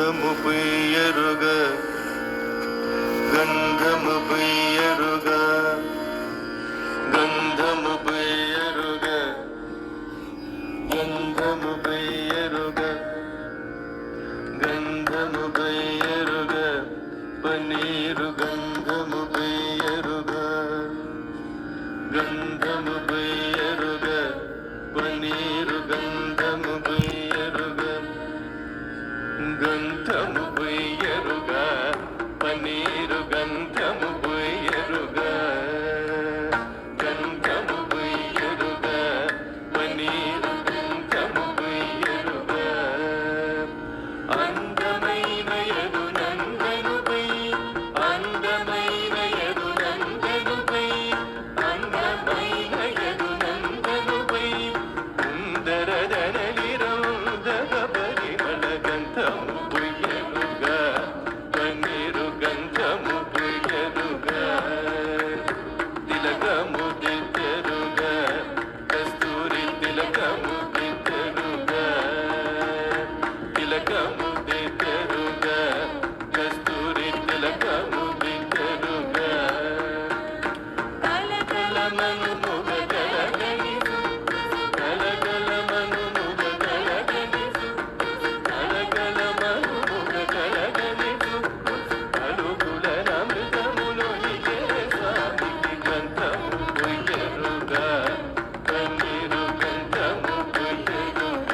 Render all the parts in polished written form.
గంధము పుయ్యరుగ గంధము పుయ్యరుగ గంధము పుయ్యరుగ గంధము పుయ్యరుగ గంధము పుయ్యరుగ పనీరు గంధము పుయ్యరుగ గంధము పుయ్యరుగ పనీరు గంధము పుయ్యరుగ గంధము పుయ్యరుగ పనీరు గంధము పుయ్యరుగ గంధము పుయ్యరుగ పనీరు గంధము పుయ్యరుగ అందమైన యదు నందనుపై అందమైన యదు నందనుపై అందమైన యదు నందనుపై సుందరదనలిరౌదగ పరిమళ గంధము పుయ్యరుగ పనీరు గంధము పుయ్యరుగ తిలకము దిద్దరుగ కస్తూరి తిలకము దిద్దరుగ తిలకము దిద్దరుగ కస్తూరి తిలకము దిద్దరుగ కలకలమను ముగ కలగనిసు కలకలమను ముగ కలగనిసు కలకలమను ముగ కలగనిసు అలుకుల నమృతములో నిజే స్వామికి గంధము పుయ్యరుగ పన్నీరు గంధము పుయ్యరుగ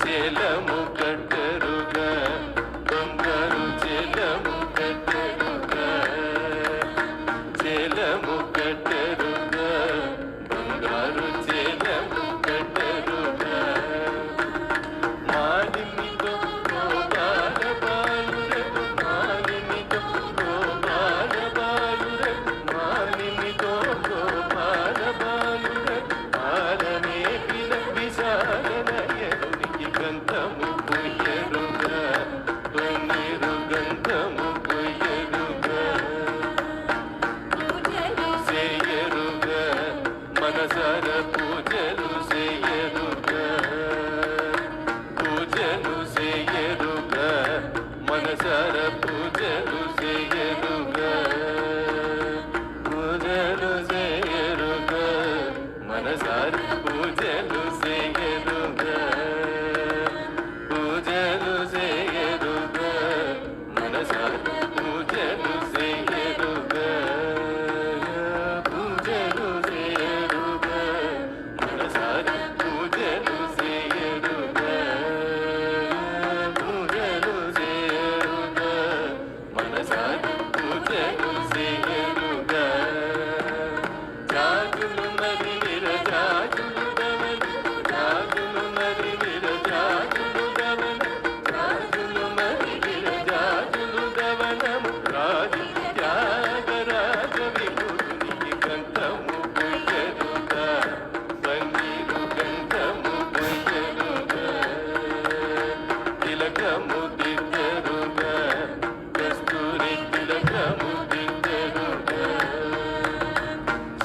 చెలము కట్టరుగ బంగారు చెలము కట్టరుగ చెలము కట్టరుగ బంగారు చెలము కట్టరుగ మాలినితో గోపాల బాలురకు మాలినితో గోపాల బాలురకు మాలినితో గోపాల బాలురకు ఆలనే పిల విశాల నయనునికి గంధము పుయ్యరుగ పన్నీరు గంధము పుయ్యరుగ సేయరుగ మనసార పూజలు సేయరుగ పూజలు సేయరుగ మనసార పూజలు సేయరుగ పూజలు సేయరుగ మనసార పూజలు సేయరుగ పూజలు సేయరుగ మనసార పూజలు సేయరుగ పూజలు సేయరుగ మనసార పూజలు సేయరుగ పూజలు సేయరుగ మనసార పూజలు సేయరుగ జాజులు మరి విరజాజులు గమని జాజులు మరి విరజాజులు గమని జాజులు మరి విరజాజులు గమనము రాజు త్యాగరాజ విభునికి గంధము పుయ్యరుగ పన్నీరు గంధము పుయ్యరుగ తిలకము దిద్దరుగ కస్తూరి తిలకము దిద్దరుగ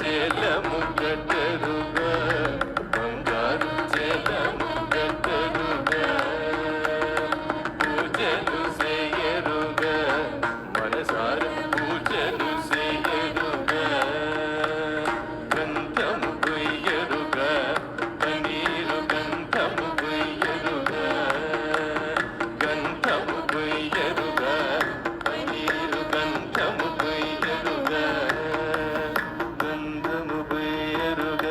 చెలము కట్టరుగ బంగారు చెలము కట్టరుగ పూజలు సేయరుగ మనసార పూజలు సేయరుగ గంధము పుయ్యరుగ పనీరు గంధము పుయ్యరుగ గంధము పుయ్యరుగ పనీరు గంధము పుయ్యరుగ గంధము పుయ్యరుగ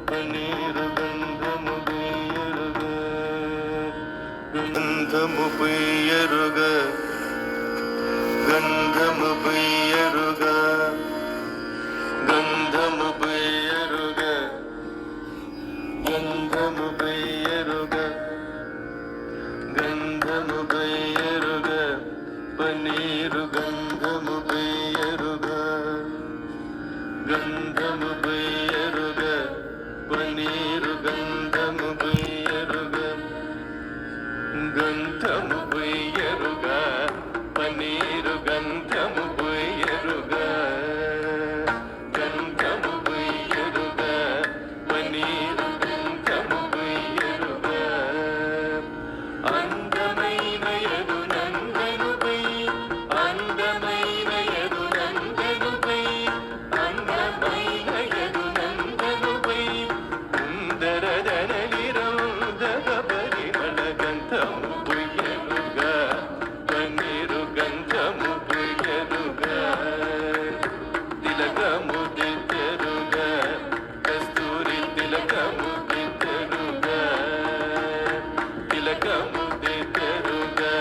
పనీరు గంధము పుయ్యరుగ గంధము పుయ్యరుగ గంధము పుయ్యరుగ గంధము పుయ్యరుగ గంధము పుయ్యరుగ గంధము పుయ్యరుగ పనీరు గంధము పుయ్యరుగ గంధము పుయ్యరుగ పనీరు గంధము పుయ్యరుగ గంధము పుయ్యరుగ పనీరు గంధము పుయ్యరుగ గంధము పుయ్యరుగ పనీరు గంధము పుయ్యరుగ అందమైన దిద్దరుగా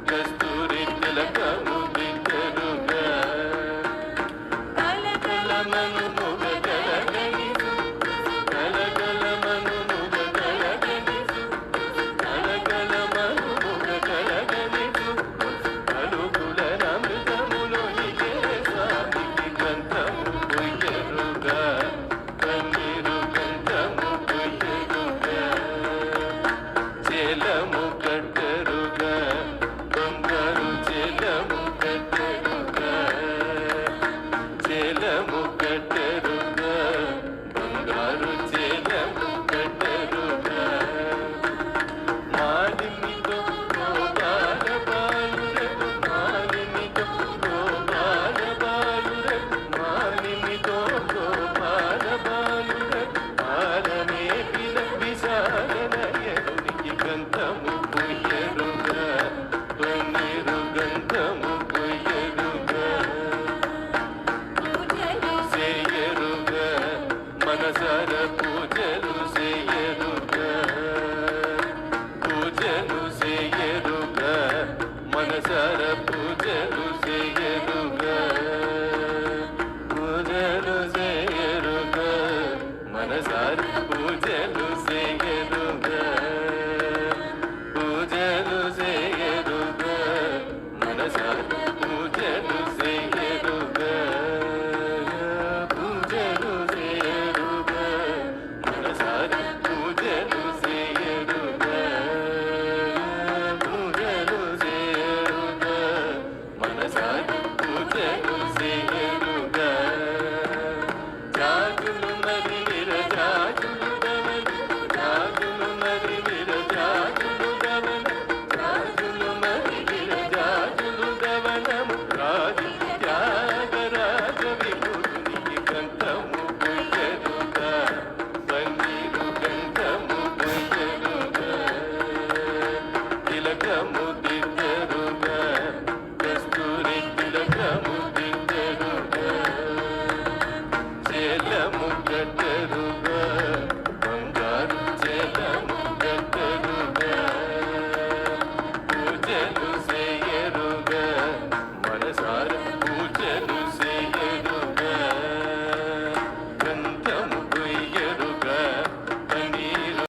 కస్తూరి తిలకము దిద్దరుగా కలకలమను ముగ కలగనిసు కలకలమను ముగ కలగనిసు కలకలమను ముగ కలగనిసు అలుగుల నమృతములో ఇదే స్వామికి గంధము పొయ్యరుగా పన్నీరు గంధము పొయ్యరుగా చెలము కట్టరుగా బంగారు చెలము కట్టరుగా చెలము కట్టరుగా బంగారు చెలము కట్టరుగా మాలిమితో గోపాల బాలురకు మాలిమితో గోపాల బాలురకు మాలిమితో గోపాల బాలురకు ఆలనే పిల విశాల నయనునికి గంధము పొయ్యరుగా పన్నీరు గంధము పొయ్యరుగా చేయరుగా మనసార పూజలు చేయరుగా పూజలు చేయరుగా మనసార పూజలు చేయరుగా పూజలు చేయరుగా మనసార పూజలు చేయరుగా పూజలు చేయరుగా మనసార పూజలు చేయరుగా పూజలు చేయరుగా మనసార పూజలు చేయరుగా పూజలు చేయరుగా మనసార పూజలు చేయరుగా జాజులు మరి విరజాజులు గవలు జాజులు మరి విరజాజులు గవలు జాజులు మరి విరజాజులు గవలము రాజు త్యాగరాజ విభునికి గంధము పొయ్యరుగా పన్నీరు గంధము పొయ్యరుగా తిలకము